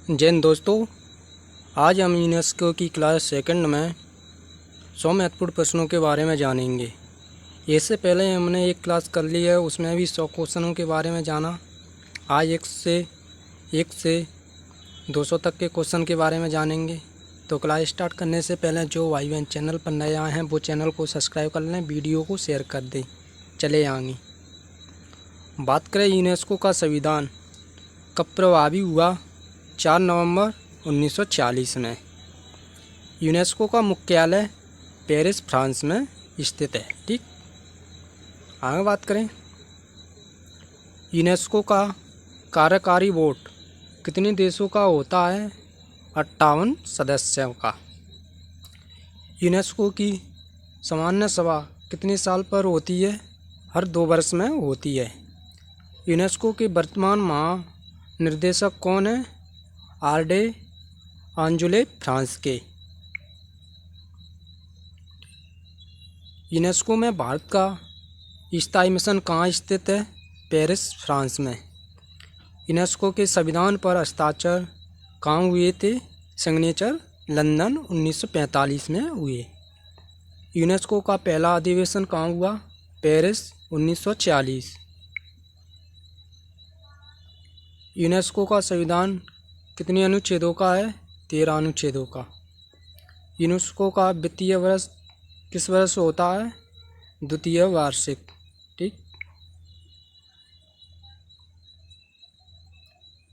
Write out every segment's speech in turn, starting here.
जय हिंद दोस्तों। आज हम यूनेस्को की क्लास सेकंड में 100 महत्वपूर्ण प्रश्नों के बारे में जानेंगे। इससे पहले हमने एक क्लास कर ली है, उसमें भी 100 क्वेश्चनों के बारे में जाना। आज 1 से 200 तक के क्वेश्चन के बारे में जानेंगे। तो क्लास स्टार्ट करने से पहले जो भाई बहन चैनल पर नए आए हैं वो चैनल को सब्सक्राइब कर लें, वीडियो को शेयर कर दें। चले आगे बात करें यूनेस्को का संविधान कब प्रभावी हुआ। 4 नवंबर 1940 में। यूनेस्को का मुख्यालय पेरिस, फ्रांस में स्थित है। ठीक, आगे बात करें यूनेस्को का कार्यकारी बोर्ड कितने देशों का होता है। 58 सदस्यों का। यूनेस्को की सामान्य सभा कितने साल पर होती है। हर 2 वर्ष में होती है। यूनेस्को के वर्तमान महानिर्देशक कौन है। आर्डे आंजुले, फ्रांस के। यूनेस्को में भारत का स्थायी मिशन कहाँ स्थित है। पेरिस, फ्रांस में। यूनेस्को के संविधान पर हस्ताक्षर कहाँ हुए थे। सिग्नेचर लंदन 1945 में हुए। यूनेस्को का पहला अधिवेशन कहाँ हुआ। पेरिस 1940। यूनेस्को का संविधान कितने अनुच्छेदों का है। 13 अनुच्छेदों का। यूनेस्को का वित्तीय वर्ष किस वर्ष होता है। द्वितीय वार्षिक। ठीक,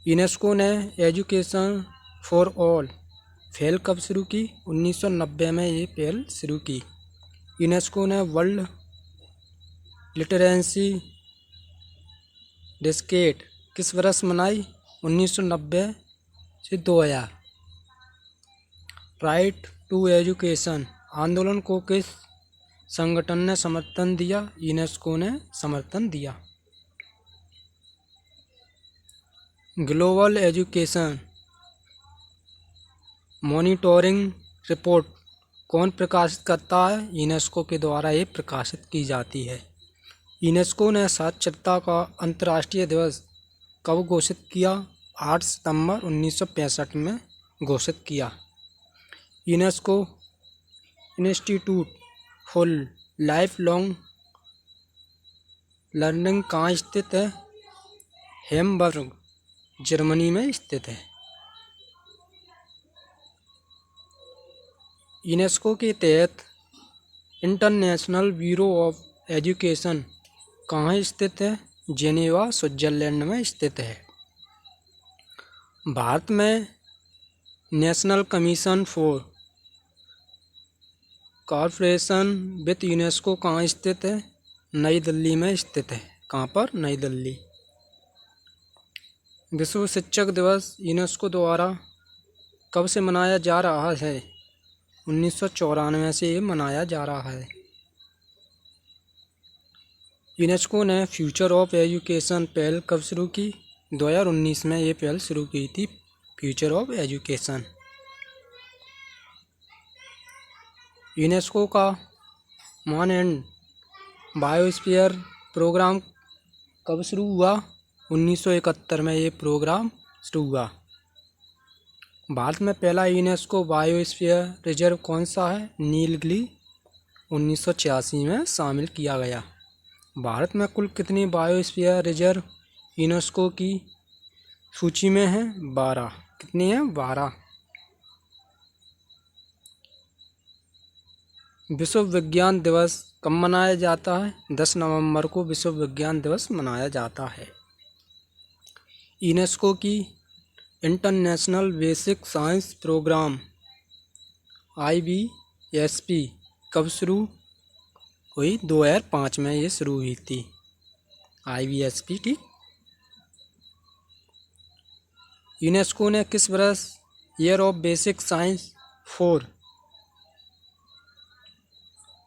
यूनेस्को ने एजुकेशन फॉर ऑल पहल कब शुरू की। 1990 में ये पहल शुरू की। यूनेस्को ने वर्ल्ड लिटरेसी डेस्केट किस वर्ष मनाई। 1990 से 2000। राइट टू एजुकेशन आंदोलन को किस संगठन ने समर्थन दिया। यूनेस्को ने समर्थन दिया। ग्लोबल एजुकेशन मॉनिटरिंग रिपोर्ट कौन प्रकाशित करता है। यूनेस्को के द्वारा ये प्रकाशित की जाती है। यूनेस्को ने साक्षरता का अंतर्राष्ट्रीय दिवस कब घोषित किया। 8 सितंबर 1965 में घोषित किया। UNESCO institute for life long learning कहाँ स्थित है। हैम्बर्ग, जर्मनी में स्थित है। यूनेस्को के तहत इंटरनेशनल ब्यूरो ऑफ एजुकेशन कहाँ स्थित है। जेनेवा, स्विट्जरलैंड में स्थित है। भारत में national commission for corporation with UNESCO कहाँ स्थित है। नई दिल्ली में स्थित है। कहाँ पर। नई दिल्ली। विश्व शिक्षक दिवस यूनेस्को द्वारा कब से मनाया जा रहा है। 1994 से ये मनाया जा रहा है। यूनेस्को ने फ्यूचर ऑफ एजुकेशन पहल कब शुरू की। 2019 में ये पहल शुरू की थी, फ्यूचर ऑफ एजुकेशन। यूनेस्को का मान एंड बायोस्फीयर प्रोग्राम कब शुरू हुआ। 1971 में ये प्रोग्राम शुरू हुआ। भारत में पहला यूनेस्को बायोस्फीयर रिजर्व कौन सा है। नीलगिरी 1986 में शामिल किया गया। भारत में कुल कितनी बायोस्फीयर रिजर्व यूनेस्को की सूची में है। 12। कितनी है। 12। विश्व विज्ञान दिवस कब मनाया जाता है। 10 नवंबर को विश्व विज्ञान दिवस मनाया जाता है। यूनेस्को की international basic science programme IBSP कब शुरू हुई। 2005 में ये शुरू हुई थी IBSP। ठीक, यूनेस्को ने किस वर्ष year of basic science for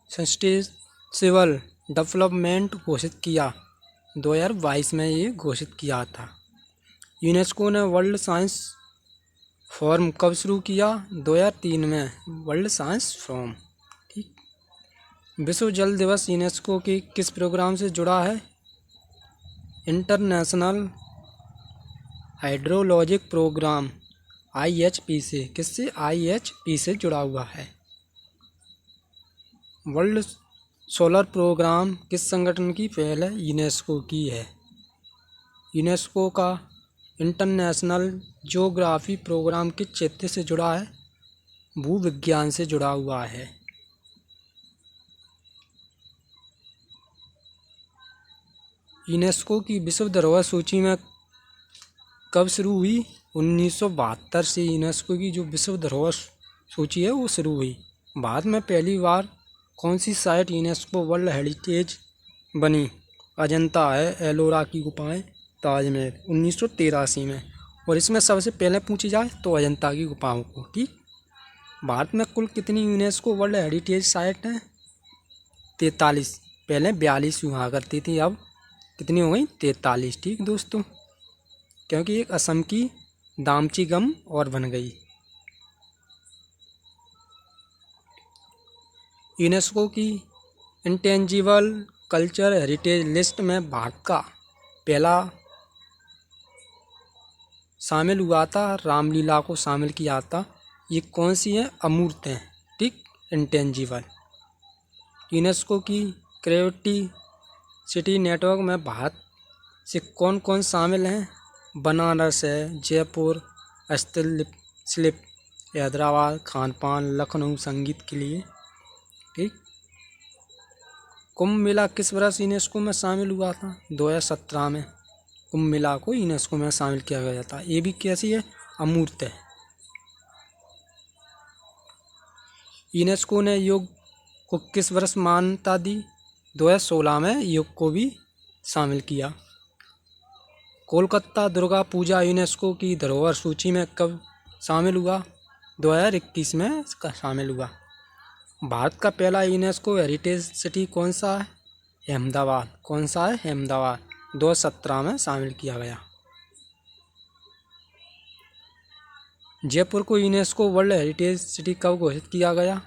sustainable development घोषित किया। 2022 में ये घोषित किया था। यूनेस्को ने वर्ल्ड साइंस फोरम कब शुरू किया। 2003 में वर्ल्ड साइंस फोरम। ठीक, विश्व जल दिवस यूनेस्को के किस प्रोग्राम से जुड़ा है। इंटरनेशनल हाइड्रोलॉजिक प्रोग्राम IHP से, किससे? IHP से जुड़ा हुआ है। वर्ल्ड सोलर प्रोग्राम किस संगठन की पहल है? यूनेस्को की है। यूनेस्को का इंटरनेशनल ज्योग्राफी प्रोग्राम किस क्षेत्र से जुड़ा है? भूविज्ञान से जुड़ा हुआ है। यूनेस्को की विश्व धरोहर सूची में कब शुरू हुई? 1972 से यूनेस्को की जो विश्व धरोहर सूची है वो शुरू हुई। भारत में पहली बार कौन सी साइट यूनेस्को वर्ल्ड हेरिटेज बनी? अजंता है, एलोरा की गुफाएं, ताजमहल, 1983 में। और इसमें सबसे पहले पूछी जाए तो अजंता की गुफाओं को। ठीक। भारत में कुल कितनी यूनेस्को वर्ल्ड हेरिटेज साइट हैं? 43। पहले 42 हुआ करती थी, अब कितनी हो गई? 43। ठीक दोस्तों, क्योंकि एक असम की दामची गम और बन गई। यूनेस्को की इंटेंजिबल कल्चर हेरिटेज लिस्ट में भारत का पहला शामिल हुआ था, रामलीला को शामिल किया था। ये कौन सी है? अमूर्त हैं। ठीक, इंटेंजिबल। यूनेस्को की क्रिएटिव सिटी नेटवर्क में भारत से कौन कौन शामिल हैं? बनारस है, जयपुर, शिल्प, हैदराबाद खान पान, लखनऊ संगीत के लिए। ठीक। कुंभ मेला किस वर्ष यूनेस्को में शामिल हुआ था? 2017 में कुंभ मेला को यूनेस्को में शामिल किया गया था। ये भी कैसी है? अमूर्त है। यूनेस्को ने योग को किस वर्ष मान्यता दी? 2016 में योग को भी शामिल किया। कोलकाता दुर्गा पूजा यूनेस्को की धरोहर सूची में कब शामिल हुआ? 2021 में इसका शामिल हुआ। भारत का पहला यूनेस्को हेरिटेज सिटी कौन सा है? अहमदाबाद। कौन सा है? अहमदाबाद। 2017 में शामिल किया गया। जयपुर को यूनेस्को वर्ल्ड हेरिटेज सिटी कब घोषित किया गया?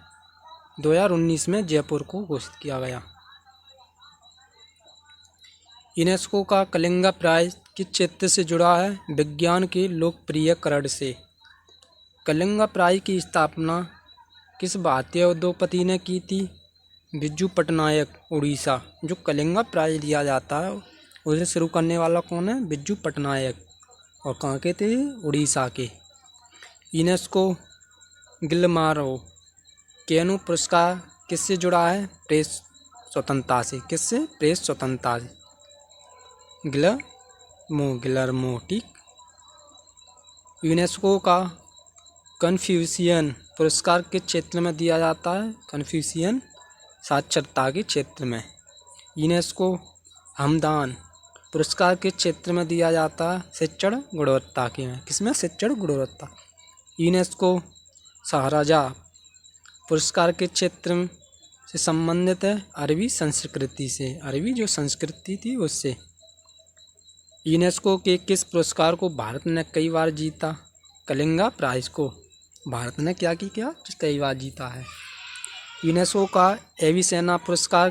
2019 में जयपुर को घोषित किया गया। यूनेस्को का कलिंगा प्राइज किस क्षेत्र से जुड़ा है? विज्ञान के लोकप्रियकरण से। कलिंगा प्राइज की स्थापना किस भारतीय उद्योगपति ने की थी? बिरजू पटनायक, उड़ीसा। जो कलिंगा प्राइज दिया जाता है उसे शुरू करने वाला कौन है? बिरजू पटनायक। और कहाँ के थे? उड़ीसा के। यूनेस्को गिलर्मो कैनो पुरस्कार किससे जुड़ा है? प्रेस स्वतंत्रता से। किससे? प्रेस स्वतंत्रता से। गिलर्मो। ठीक। यूनेस्को का कन्फ्यूशियन पुरस्कार किस क्षेत्र में दिया जाता है? कन्फ्यूशियन साक्षरता के क्षेत्र में। यूनेस्को हमदान पुरस्कार किस क्षेत्र में दिया जाता है? शिक्षण गुणवत्ता के में। किसमें? शिक्षण गुणवत्ता। यूनेस्को शाहराजा पुरस्कार के क्षेत्र से संबंधित है? अरबी संस्कृति से। अरबी जो संस्कृति थी उससे। यूनेस्को के किस पुरस्कार को भारत ने कई बार जीता? कलिंगा प्राइज को भारत ने क्या कई बार जीता है। यूनेस्को का एविसेना पुरस्कार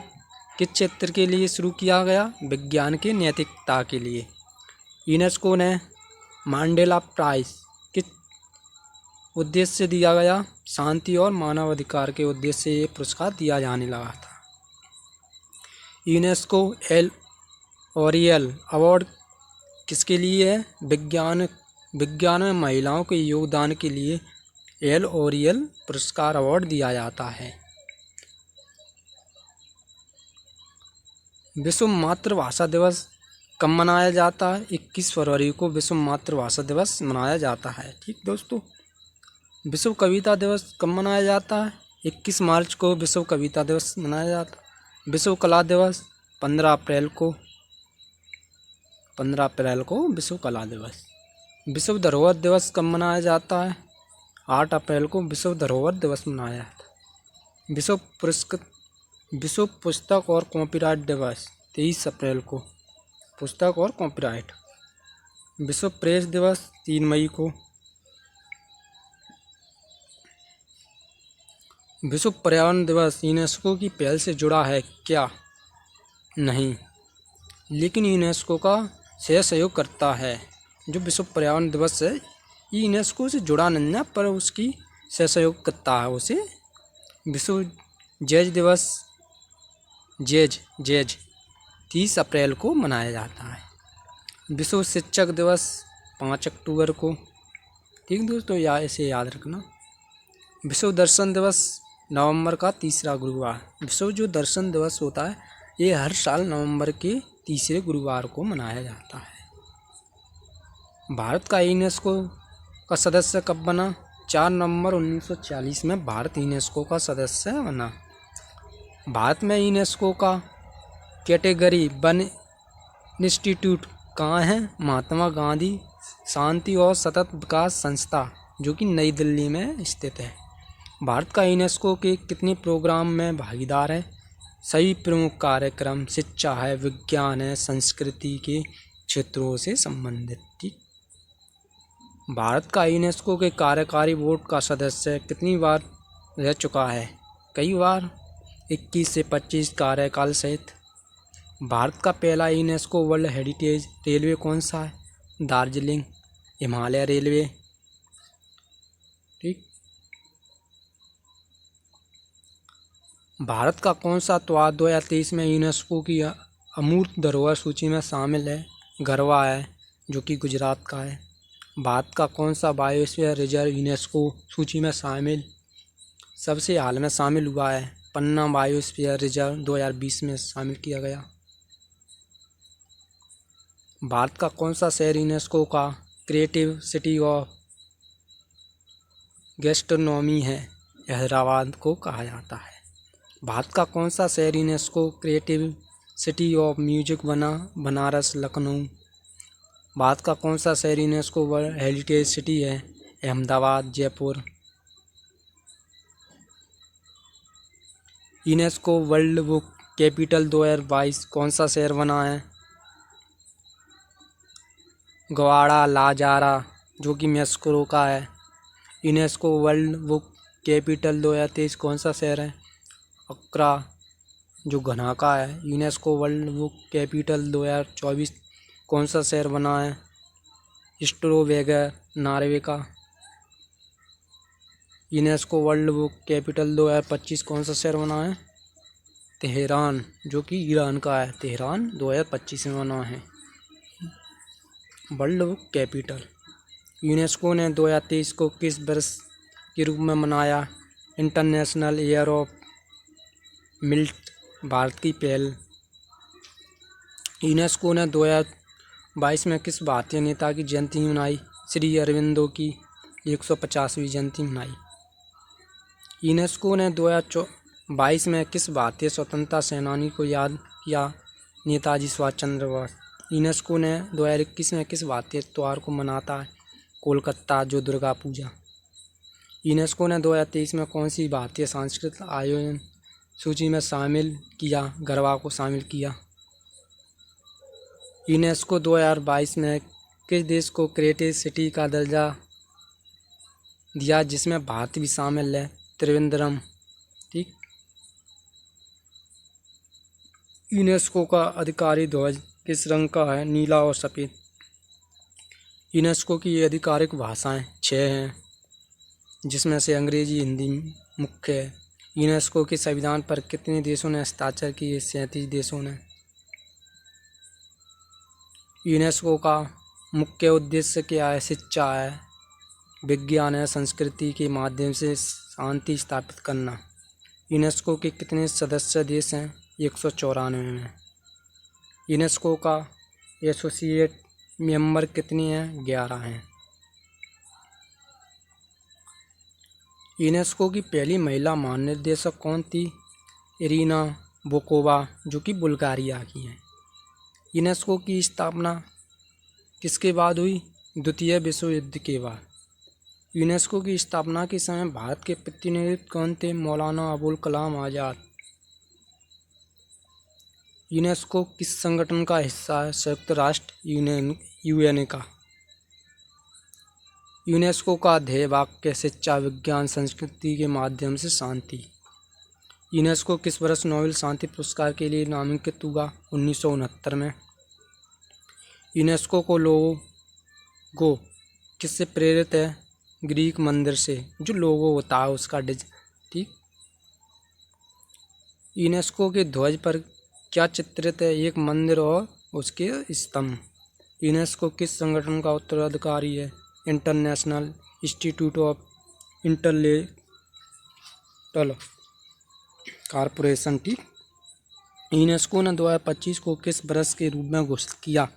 किस क्षेत्र के लिए शुरू किया गया? विज्ञान के नैतिकता के लिए। यूनेस्को ने मांडेला प्राइज किस उद्देश्य से दिया गया? शांति और मानवाधिकार के उद्देश्य से ये पुरस्कार दिया जाने लगा था। यूनेस्को एल ओरियल अवार्ड किसके लिए है? विज्ञान में महिलाओं के योगदान के लिए एल ओरियल पुरस्कार अवार्ड दिया जाता है। विश्व मातृभाषा दिवस कब मनाया जाता है? 21 फरवरी को विश्व मातृभाषा दिवस मनाया जाता है। ठीक दोस्तों। विश्व कविता दिवस कब मनाया जाता है? 21 मार्च को विश्व कविता दिवस मनाया जाता है। विश्व कला दिवस 15 अप्रैल को विश्व कला दिवस। विश्व धरोहर दिवस कब मनाया जाता है? 8 अप्रैल को विश्व धरोहर दिवस मनाया जाता है। विश्व पुस्तक और कॉपीराइट दिवस 23 अप्रैल को। पुस्तक और कॉपीराइट। विश्व प्रेस दिवस 3 मई को। विश्व पर्यावरण दिवस यूनेस्को की पहल से जुड़ा है क्या? नहीं, लेकिन यूनेस्को का सहयोग करता है। जो विश्व पर्यावरण दिवस है ये यूनेस्को से जुड़ा नहीं है पर उसकी सहयोग करता है। उसे विश्व जैज दिवस जैज 30 अप्रैल को मनाया जाता है। विश्व शिक्षक दिवस 5 अक्टूबर को। ठीक दोस्तों, इसे याद रखना। विश्व दर्शन दिवस नवंबर का तीसरा गुरुवार। विश्व जो दर्शन दिवस होता है ये हर साल नवंबर के तीसरे गुरुवार को मनाया जाता है। भारत का यूनेस्को का सदस्य कब बना? 4 नवंबर 1940 में भारत यूनेस्को का सदस्य बना। भारत में यूनेस्को का कैटेगरी 1 इंस्टीट्यूट कहाँ है? महात्मा गांधी शांति और सतत विकास संस्था, जो कि नई दिल्ली में स्थित है। भारत का यूनेस्को के कितने प्रोग्राम में भागीदार है? सभी प्रमुख कार्यक्रम शिक्षा है, विज्ञान है, संस्कृति के क्षेत्रों से संबंधित थी। भारत का यूनेस्को के कार्यकारी बोर्ड का सदस्य कितनी बार रह चुका है? कई बार, 21 से 25 कार्यकाल सहित। भारत का पहला यूनेस्को वर्ल्ड हेरिटेज रेलवे कौन सा है? दार्जिलिंग हिमालय रेलवे। ठीक। भारत का कौन सा त्योहार 2023 में यूनेस्को की अमूर्त धरोहर सूची में शामिल है? गरबा है, जो कि गुजरात का है। भारत का कौन सा बायोस्फीयर रिजर्व यूनेस्को सूची में शामिल सबसे हाल में शामिल हुआ है? पन्ना बायोस्फीयर रिजर्व 2020 में शामिल किया गया। भारत का कौन सा शहर यूनेस्को का क्रिएटिव सिटी ऑफ गैस्ट्रोनॉमी है? हैदराबाद को कहा जाता है। भारत का कौन सा शहर UNESCO creative city of music बना? बनारस, लखनऊ। भारत का कौन सा शहर यूनेस्को वर्ल्ड हेरिटेज सिटी है? Ahmedabad, Jaipur. UNESCO world book capital 2022 कौन सा शहर बना है? ग्वाड़ा लाजारा, जो कि मेक्सिको का है। यूनेस्को वर्ल्ड बुक कैपिटल 2023 कौन सा शहर है? अक्रा, जो घना का है। यूनेस्को वर्ल्ड बुक कैपिटल 2024 कौन सा शहर बना है? स्ट्रोवेगर, नॉर्वे का। यूनेस्को वर्ल्ड बुक कैपिटल 2025 कौन सा शहर बना है? तेहरान, जो कि ईरान का है। तेहरान 2025 में बना है वर्ल्ड बुक कैपिटल। यूनेस्को ने 2023 को किस वर्ष के रूप में मनाया? इंटरनेशनल ईयर ऑफ मिल्ट, भारत की पहल। यूनेस्को ने 2022 में किस भारतीय नेता की जयंती मनाई? श्री अरविंदो की 150वीं जयंती मनाई। यूनेस्को ने 2022 में किस भारतीय स्वतंत्रता सेनानी को याद किया? नेताजी सुभाष चंद्र बोस। यूनेस्को ने 2021 में किस भारतीय त्योहार को मनाता है? कोलकाता, जो दुर्गा पूजा। यूनेस्को ने 2023 में कौन सी भारतीय सांस्कृतिक आयोजन सूची में शामिल किया? गरबा को शामिल किया। यूनेस्को 2022 में किस देश को क्रिएटिव सिटी का दर्जा दिया, जिसमें भारत भी शामिल है? त्रिवेंद्रम। ठीक। यूनेस्को का आधिकारिक ध्वज किस रंग का है? नीला और सफ़ेद। यूनेस्को की आधिकारिक भाषाएं 6 हैं, जिसमें से अंग्रेजी, हिंदी मुख्य है। यूनेस्को के संविधान पर कितने देशों ने हस्ताक्षर किए? 37 देशों ने। यूनेस्को का मुख्य उद्देश्य क्या है? शिक्षा है, विज्ञान है, संस्कृति के माध्यम से शांति स्थापित करना। यूनेस्को के कितने सदस्य देश हैं? 194 में। यूनेस्को का एसोसिएट मेंबर कितने हैं? 11 हैं। यूनेस्को की पहली महिला महानिदेशक कौन थी? इरिना बोकोवा, जो कि बुल्गारिया की हैं। यूनेस्को की स्थापना किसके बाद हुई? द्वितीय विश्व युद्ध के बाद। यूनेस्को की स्थापना के समय भारत के प्रतिनिधि कौन थे? मौलाना अबुल कलाम आज़ाद। यूनेस्को किस संगठन का हिस्सा है? संयुक्त राष्ट्र यूएन का। यूनेस्को का ध्येय वाक्य शिक्षा, विज्ञान, संस्कृति के माध्यम से शांति। यूनेस्को किस वर्ष नोबेल शांति पुरस्कार के लिए नामांकित हुआ? 1969 में। यूनेस्को को लोगो किससे प्रेरित है? ग्रीक मंदिर से, जो लोगो होता है उसका ठीक। यूनेस्को के ध्वज पर क्या चित्रित है? एक मंदिर और उसके स्तंभ। यूनेस्को किस संगठन का उत्तराधिकारी है? International institute of intellectual corporation, ठीक। यूनेस्को ने 2025 को किस वर्ष के रूप में घोषित किया?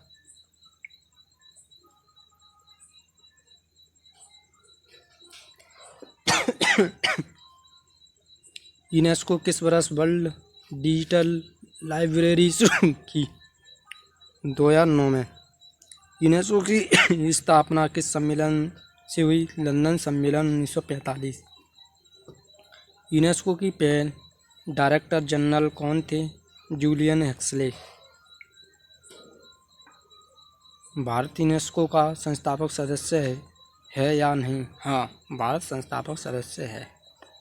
यूनेस्को किस वर्ष वर्ल्ड डिजिटल लाइब्रेरी शुरू की? 2009 में। यूनेस्को की स्थापना किस सम्मेलन से हुई? लंदन सम्मेलन 1945। यूनेस्को की पहल डायरेक्टर जनरल कौन थे? Julian Huxley. भारत यूनेस्को का संस्थापक सदस्य है या नहीं? हाँ, भारत संस्थापक सदस्य है,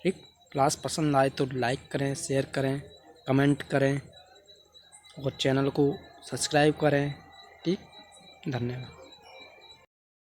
ठीक। क्लास पसंद आए तो लाइक करें, शेयर करें, कमेंट करें और चैनल को सब्सक्राइब करें, ठीक। धन्यवाद।